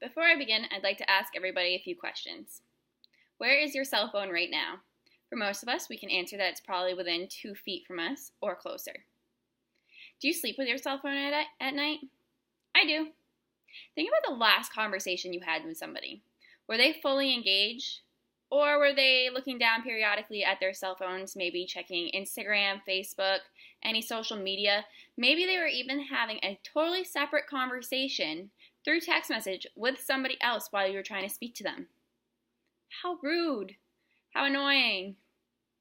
Before I begin, I'd like to ask everybody a few questions. Where is your cell phone right now? For most of us, we can answer that it's probably within 2 feet from us or closer. Do you sleep with your cell phone at night? I do. Think about the last conversation you had with somebody. Were they fully engaged? Or were they looking down periodically at their cell phones, maybe checking Instagram, Facebook, any social media? Maybe they were even having a totally separate conversation through text message with somebody else while you were trying to speak to them. How rude. How annoying.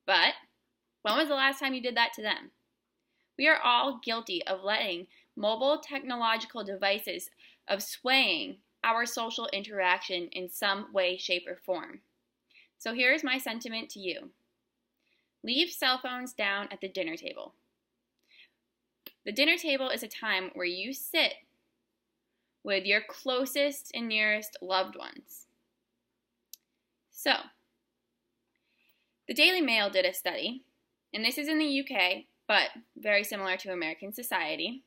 But when was the last time you did that to them? We are all guilty of letting mobile technological devices of swaying our social interaction in some way, shape, or form. So here's my sentiment to you. Leave cell phones down at the dinner table. The dinner table is a time where you sit with your closest and nearest loved ones. So, the Daily Mail did a study, and this is in the UK, but very similar to American society,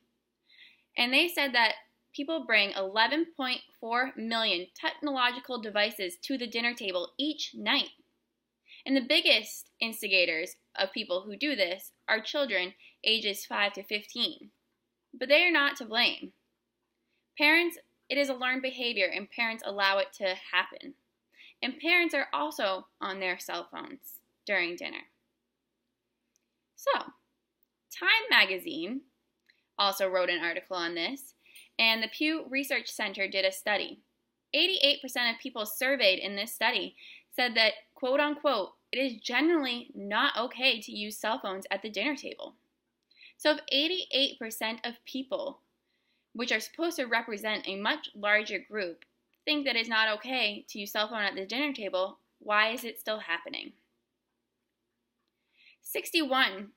and they said that people bring 11.4 million technological devices to the dinner table each night. And the biggest instigators of people who do this are children ages 5 to 15. But they are not to blame. Parents, it is a learned behavior, and parents allow it to happen. And parents are also on their cell phones during dinner. So, Time magazine also wrote an article on this, and the Pew Research Center did a study. 88% of people surveyed in this study said that, quote unquote, it is generally not okay to use cell phones at the dinner table. So if 88% of people, which are supposed to represent a much larger group, think that it's not okay to use cell phone at the dinner table, why is it still happening? 61%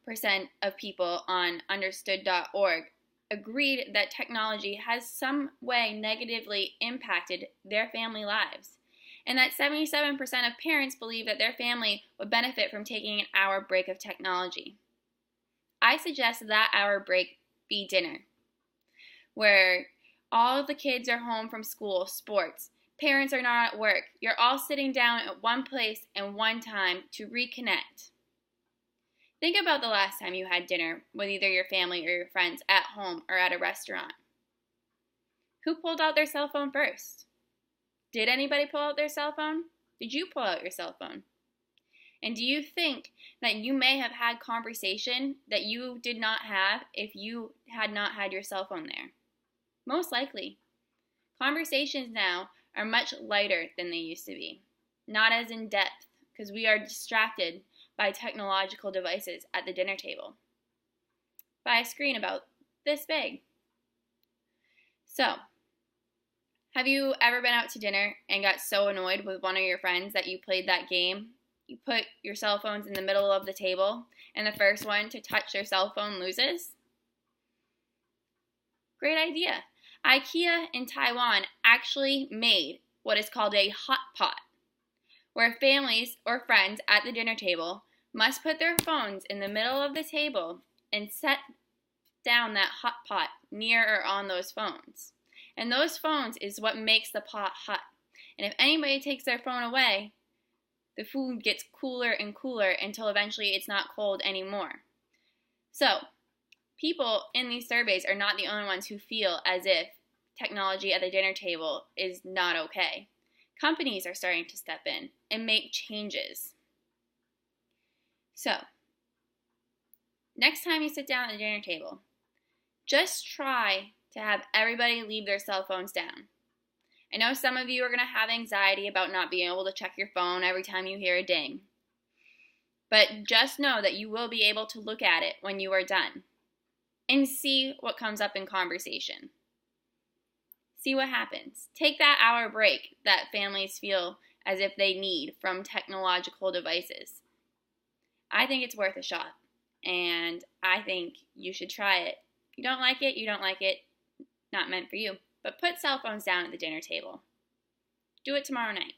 of people on understood.org agreed that technology has some way negatively impacted their family lives, and that 77% of parents believe that their family would benefit from taking an hour break of technology. I suggest that hour break be dinner, where all of the kids are home from school, sports, parents are not at work, you're all sitting down at one place and one time to reconnect. Think about the last time you had dinner with either your family or your friends at home or at a restaurant. Who pulled out their cell phone first? Did anybody pull out their cell phone? Did you pull out your cell phone? And do you think that you may have had conversation that you did not have if you had not had your cell phone there? Most likely. Conversations now are much lighter than they used to be. Not as in depth, because we are distracted by technological devices at the dinner table, by a screen about this big. So, have you ever been out to dinner and got so annoyed with one of your friends that you played that game? You put your cell phones in the middle of the table, and the first one to touch their cell phone loses? Great idea. IKEA in Taiwan actually made what is called a hot pot, where families or friends at the dinner table must put their phones in the middle of the table and set down that hot pot near or on those phones. And those phones is what makes the pot hot. And if anybody takes their phone away, the food gets cooler and cooler until eventually it's not cold anymore. So, people in these surveys are not the only ones who feel as if technology at the dinner table is not okay. Companies are starting to step in and make changes. So, next time you sit down at the dinner table, just try to have everybody leave their cell phones down. I know some of you are going to have anxiety about not being able to check your phone every time you hear a ding. But just know that you will be able to look at it when you are done and see what comes up in conversation. See what happens. Take that hour break that families feel as if they need from technological devices. I think it's worth a shot, and I think you should try it. If you don't like it, you don't like it. Not meant for you. But put cell phones down at the dinner table. Do it tomorrow night.